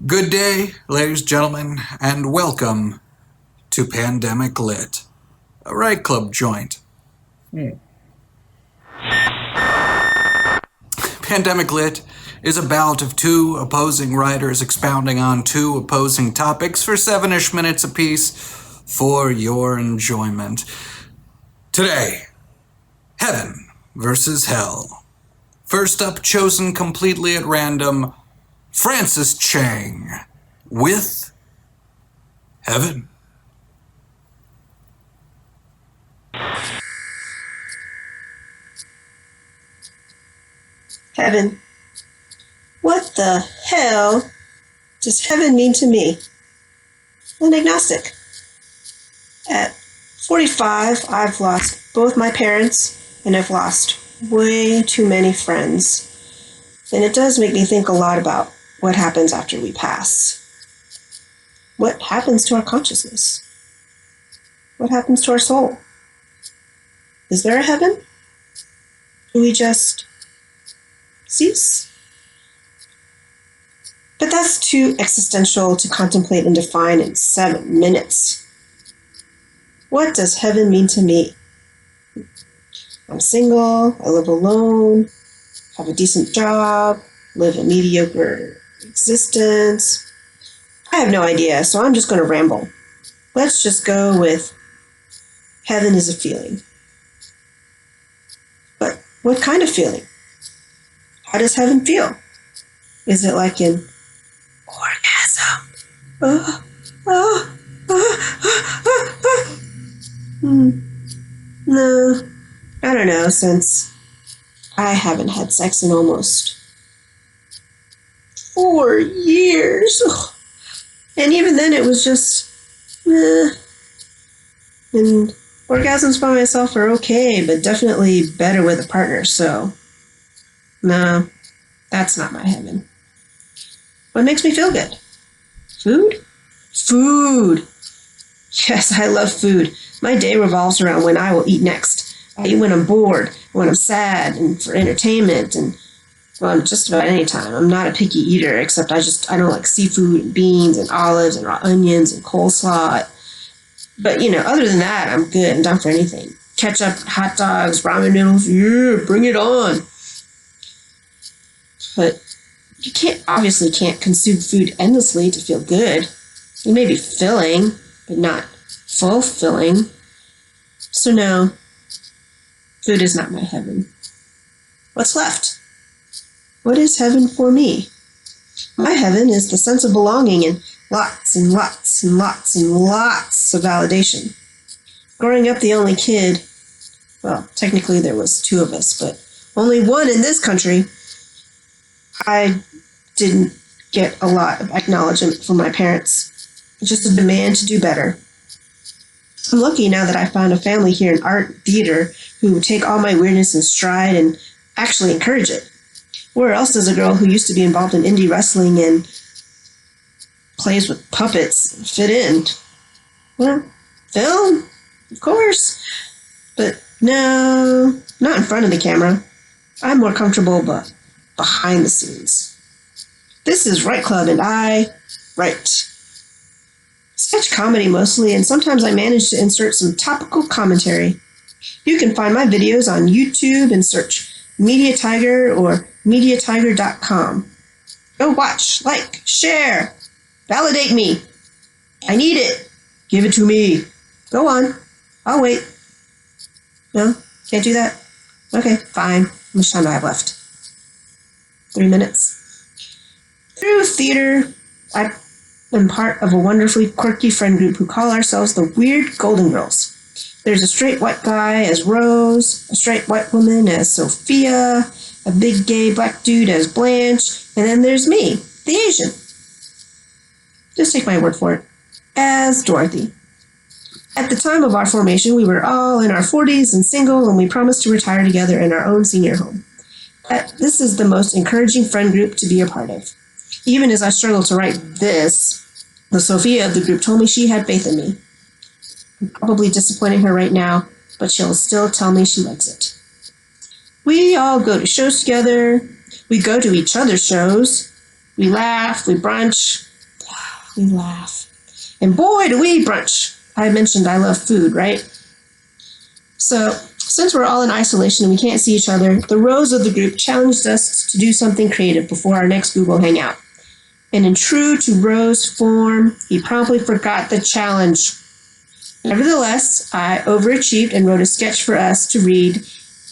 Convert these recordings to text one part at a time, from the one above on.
Good day, ladies and gentlemen, and welcome to Pandemic Lit, a Right Club joint. Pandemic Lit is a bout of two opposing writers expounding on two opposing topics for 7-ish minutes apiece for your enjoyment. Today, Heaven versus Hell. First up, chosen completely at random, Frances Chang with Heaven. Heaven. What the hell does heaven mean to me? An agnostic. At 45, I've lost both my parents and I've lost way too many friends. And it does make me think a lot about what happens after we pass. What happens to our consciousness? What happens to our soul? Is there a heaven? Do we just cease? But that's too existential to contemplate and define in 7 minutes. What does heaven mean to me? I'm single, I live alone, have a decent job, live a mediocre existence. I have no idea, so I'm just going to ramble. Let's just go with heaven is a feeling. But what kind of feeling? How does heaven feel? Is it like an orgasm? No, I don't know, since I haven't had sex in almost 4 years. And even then it was just, And orgasms by myself are okay, but definitely better with a partner, so no, that's not my heaven. What makes me feel good? Food? Food! Yes, I love food. My day revolves around when I will eat next. I eat when I'm bored, when I'm sad, and for entertainment, and well, just about any time. I'm not a picky eater, except I don't like seafood and beans and olives and raw onions and coleslaw. But, other than that, I'm good. I'm down for anything. Ketchup, hot dogs, ramen noodles, yeah, bring it on. But you obviously can't consume food endlessly to feel good. It may be filling, but not fulfilling. So no, food is not my heaven. What's left? What is heaven for me? My heaven is the sense of belonging and lots and lots and lots and lots of validation. Growing up the only kid, well, technically there was 2 of us, but only one in this country, I didn't get a lot of acknowledgement from my parents. Just a demand to do better. I'm lucky now that I found a family here in art and theater who would take all my weirdness in stride and actually encourage it. Where else does a girl who used to be involved in indie wrestling and plays with puppets fit in? Well, film, of course. But no, not in front of the camera. I'm more comfortable but behind the scenes. This is Right Club and I write. Sketch comedy mostly, and sometimes I manage to insert some topical commentary. You can find my videos on YouTube and search Media Tiger or MediaTiger.com. Go watch, like, share, validate me. I need it. Give it to me. Go on. I'll wait. No? Can't do that? Okay, fine. How much time do I have left? 3 minutes. Through theater, I am part of a wonderfully quirky friend group who call ourselves the Weird Golden Girls. There's a straight white guy as Rose, a straight white woman as Sophia, a big gay black dude as Blanche, and then there's me, the Asian. Just take my word for it, as Dorothy. At the time of our formation, we were all in our 40s and single, and we promised to retire together in our own senior home. This is the most encouraging friend group to be a part of. Even as I struggled to write this, the Sophia of the group told me she had faith in me. I'm probably disappointing her right now, but she'll still tell me she likes it. We all go to shows together. We go to each other's shows. We laugh, we brunch, We laugh. And boy, do we brunch. I mentioned I love food, right? So, since we're all in isolation and we can't see each other, the Rose of the group challenged us to do something creative before our next Google Hangout. And in true to Rose form, he promptly forgot the challenge. Nevertheless, I overachieved and wrote a sketch for us to read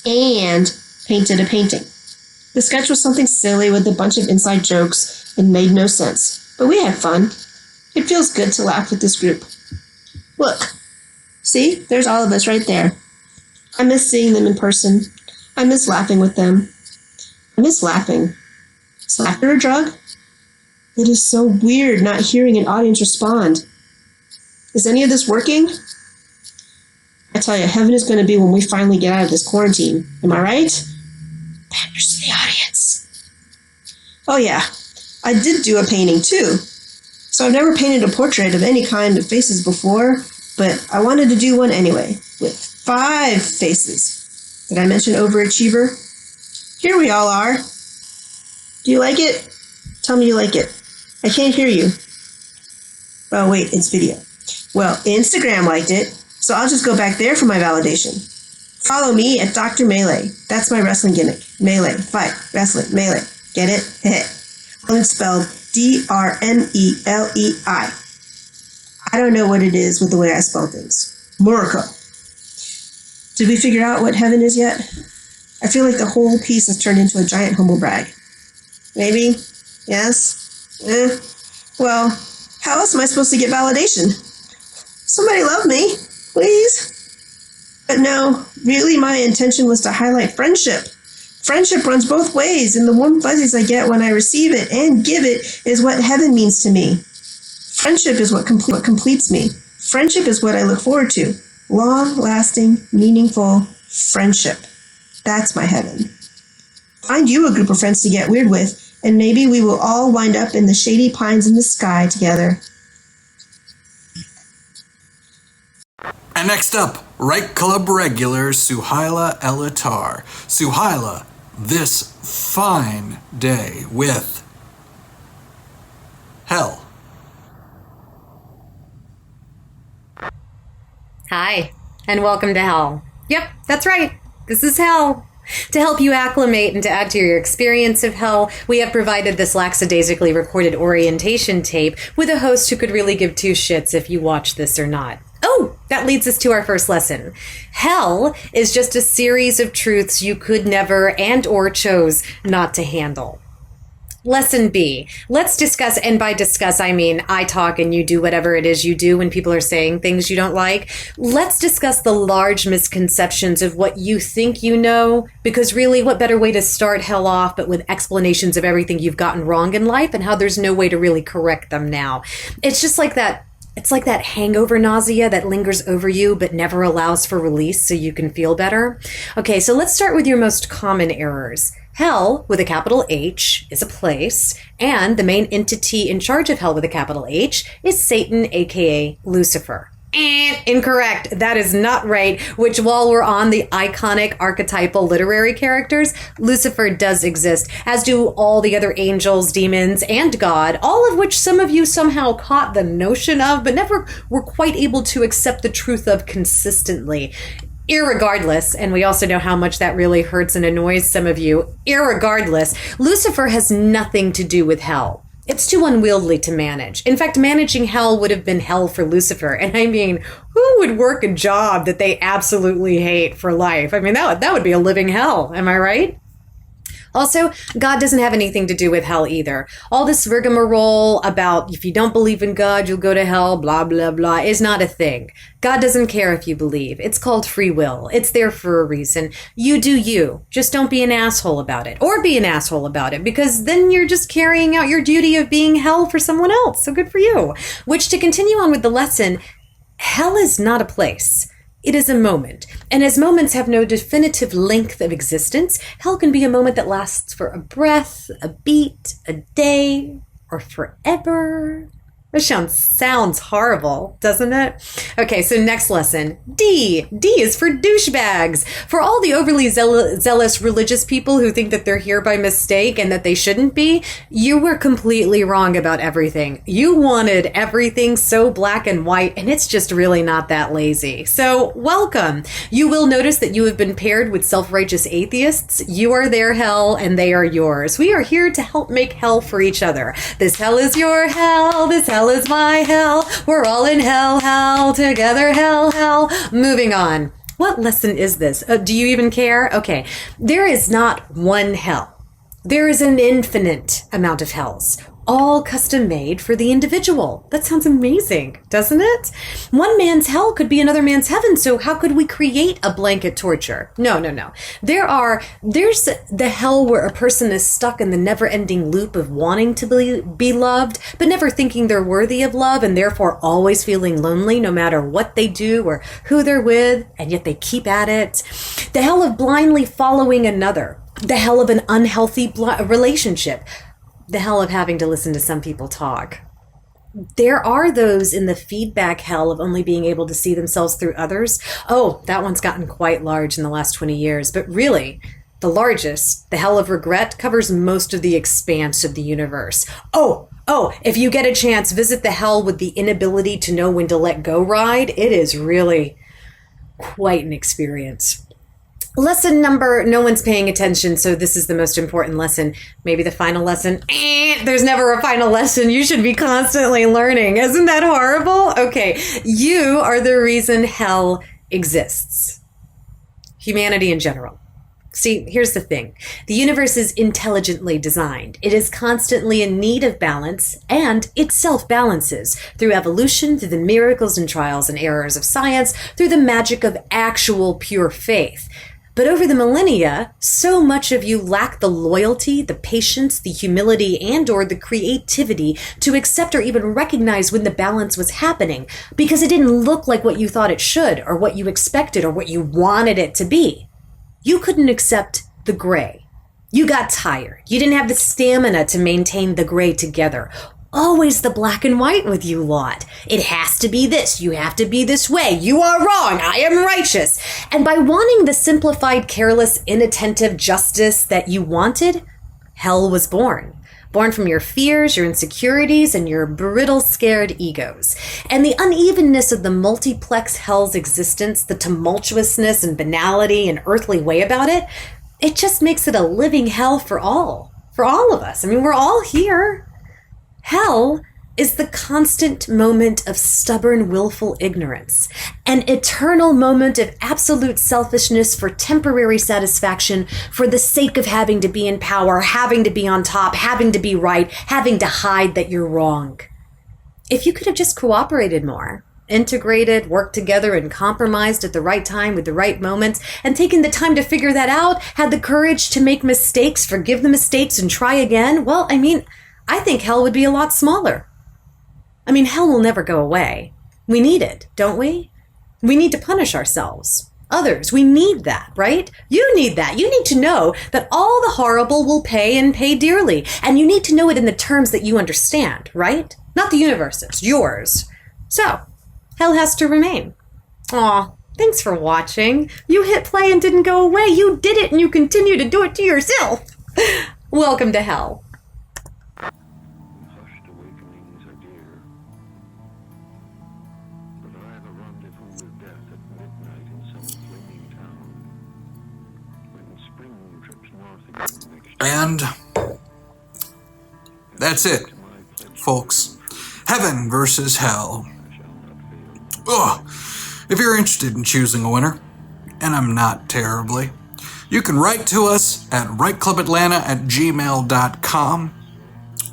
and painted a painting. The sketch was something silly with a bunch of inside jokes and made no sense, but we had fun. It feels good to laugh with this group. Look, see, there's all of us right there. I miss seeing them in person. I miss laughing with them. I miss laughing. Is laughter a drug? It is so weird not hearing an audience respond. Is any of this working? I tell you, heaven is going to be when we finally get out of this quarantine. Am I right? Panders to the audience. Oh yeah, I did do a painting too. So I've never painted a portrait of any kind of faces before, but I wanted to do one anyway, with 5 faces. Did I mention overachiever? Here we all are. Do you like it? Tell me you like it. I can't hear you. Oh wait, it's video. Well, Instagram liked it, so I'll just go back there for my validation. Follow me at Dr. Melee. That's my wrestling gimmick. Melee, fight, wrestling, melee. Get it? Heh. And it's spelled Drmelei. I don't know what it is with the way I spell things. Muraco. Did we figure out what heaven is yet? I feel like the whole piece has turned into a giant humble brag. Maybe? Yes? Well, how else am I supposed to get validation? Somebody love me, please. But no, really my intention was to highlight friendship. Friendship runs both ways, and the warm fuzzies I get when I receive it and give it is what heaven means to me. Friendship is what completes me. Friendship is what I look forward to. Long-lasting, meaningful friendship. That's my heaven. Find you a group of friends to get weird with, and maybe we will all wind up in the shady pines in the sky together. And next up, Right Club regular Suehyla El-Attar. Suehyla, this fine day with Hell. Hi, and welcome to Hell. Yep, that's right. This is Hell. To help you acclimate and to add to your experience of Hell, we have provided this lackadaisically recorded orientation tape with a host who could really give 2 shits if you watch this or not. Oh, that leads us to our first lesson. Hell is just a series of truths you could never and or chose not to handle. Lesson B. Let's discuss, and by discuss, I mean I talk and you do whatever it is you do when people are saying things you don't like. Let's discuss the large misconceptions of what you think you know, because really, what better way to start Hell off but with explanations of everything you've gotten wrong in life and how there's no way to really correct them now. It's just like that. It's like that hangover nausea that lingers over you but never allows for release so you can feel better. Okay, so let's start with your most common errors. Hell, with a capital H, is a place, and the main entity in charge of Hell with a capital H is Satan, aka Lucifer. Incorrect. That is not right, which while we're on the iconic archetypal literary characters, Lucifer does exist, as do all the other angels, demons, and God, all of which some of you somehow caught the notion of, but never were quite able to accept the truth of consistently. Irregardless, and we also know how much that really hurts and annoys some of you, irregardless, Lucifer has nothing to do with Hell. It's too unwieldy to manage. In fact, managing Hell would have been hell for Lucifer. And I mean, who would work a job that they absolutely hate for life? I mean, that would be a living hell. Am I right? Also, God doesn't have anything to do with hell either. All this rigmarole about if you don't believe in God, you'll go to hell, blah, blah, blah, is not a thing. God doesn't care if you believe. It's called free will. It's there for a reason. You do you. Just don't be an asshole about it. Or be an asshole about it, because then you're just carrying out your duty of being hell for someone else. So good for you. Which, to continue on with the lesson, hell is not a place. It is a moment. And as moments have no definitive length of existence, hell can be a moment that lasts for a breath, a beat, a day, or forever. That sounds horrible, doesn't it? Okay, so next lesson. D. D is for douchebags. For all the overly zealous religious people who think that they're here by mistake and that they shouldn't be, you were completely wrong about everything. You wanted everything so black and white, and it's just really not that lazy. So, welcome. You will notice that you have been paired with self-righteous atheists. You are their hell, and they are yours. We are here to help make hell for each other. This hell is your hell. This hell is my hell. We're all in hell, hell, together, hell, hell. Moving on. What lesson is this? Do you even care? Okay. There is not one hell. There is an infinite amount of hells, all custom made for the individual. That sounds amazing, doesn't it? One man's hell could be another man's heaven, so how could we create a blanket torture? No. There's the hell where a person is stuck in the never-ending loop of wanting to be loved, but never thinking they're worthy of love, and therefore always feeling lonely no matter what they do or who they're with, and yet they keep at it. The hell of blindly following another. The hell of an unhealthy relationship. The hell of having to listen to some people talk. There are those in the feedback hell of only being able to see themselves through others. Oh, that one's gotten quite large in the last 20 years. But really, the largest, the hell of regret, covers most of the expanse of the universe. Oh, if you get a chance, visit the hell with the inability to know when to let go ride. It is really quite an experience. Lesson number, no one's paying attention, so this is the most important lesson. Maybe the final lesson. There's never a final lesson. You should be constantly learning. Isn't that horrible? Okay, you are the reason hell exists. Humanity in general. See, here's the thing. The universe is intelligently designed. It is constantly in need of balance, and it self-balances through evolution, through the miracles and trials and errors of science, through the magic of actual pure faith. But over the millennia, so much of you lack the loyalty, the patience, the humility, and or the creativity to accept or even recognize when the balance was happening because it didn't look like what you thought it should or what you expected or what you wanted it to be. You couldn't accept the gray. You got tired. You didn't have the stamina to maintain the gray together. Always the black and white with you lot. It has to be this. You have to be this way. You are wrong. I am righteous. And by wanting the simplified, careless, inattentive justice that you wanted, hell was born. Born from your fears, your insecurities, and your brittle, scared egos. And the unevenness of the multiplex hell's existence, the tumultuousness and banality and earthly way about it, it just makes it a living hell for all of us. I mean, we're all here. Hell is the constant moment of stubborn, willful ignorance, an eternal moment of absolute selfishness for temporary satisfaction for the sake of having to be in power, having to be on top, having to be right, having to hide that you're wrong. If you could have just cooperated more, integrated, worked together, and compromised at the right time with the right moments, and taken the time to figure that out, had the courage to make mistakes, forgive the mistakes, and try again, well, I think hell would be a lot smaller. Hell will never go away. We need it, don't we? We need to punish ourselves. Others, we need that, right? You need that. You need to know that all the horrible will pay and pay dearly. And you need to know it in the terms that you understand, right? Not the universe's, yours. So, hell has to remain. Aw, thanks for watching. You hit play and didn't go away. You did it and you continue to do it to yourself. Welcome to hell. And that's it, folks. Heaven versus hell. Ugh. If you're interested in choosing a winner, and I'm not terribly, you can write to us at writeclubatlanta@gmail.com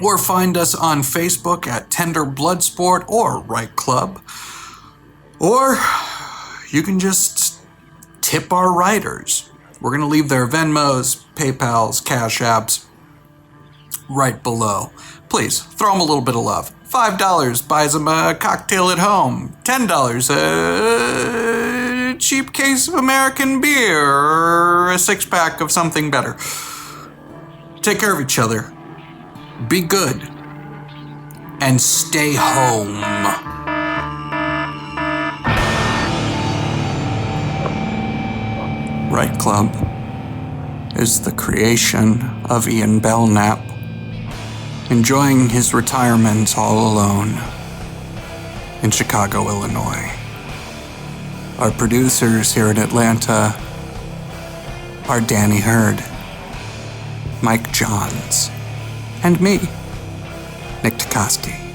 or find us on Facebook at Tender Bloodsport or Right Club. Or you can just tip our writers. We're going to leave their Venmos, PayPals, Cash Apps right below. Please, throw them a little bit of love. $5 buys them a cocktail at home. $10 a cheap case of American beer or a six-pack of something better. Take care of each other. Be good. and stay home. Right Club is the creation of Ian Belknap, enjoying his retirement all alone in Chicago, Illinois. Our producers here in Atlanta are Dani Hurd, Myke Johns, and me, Nick Tecosky.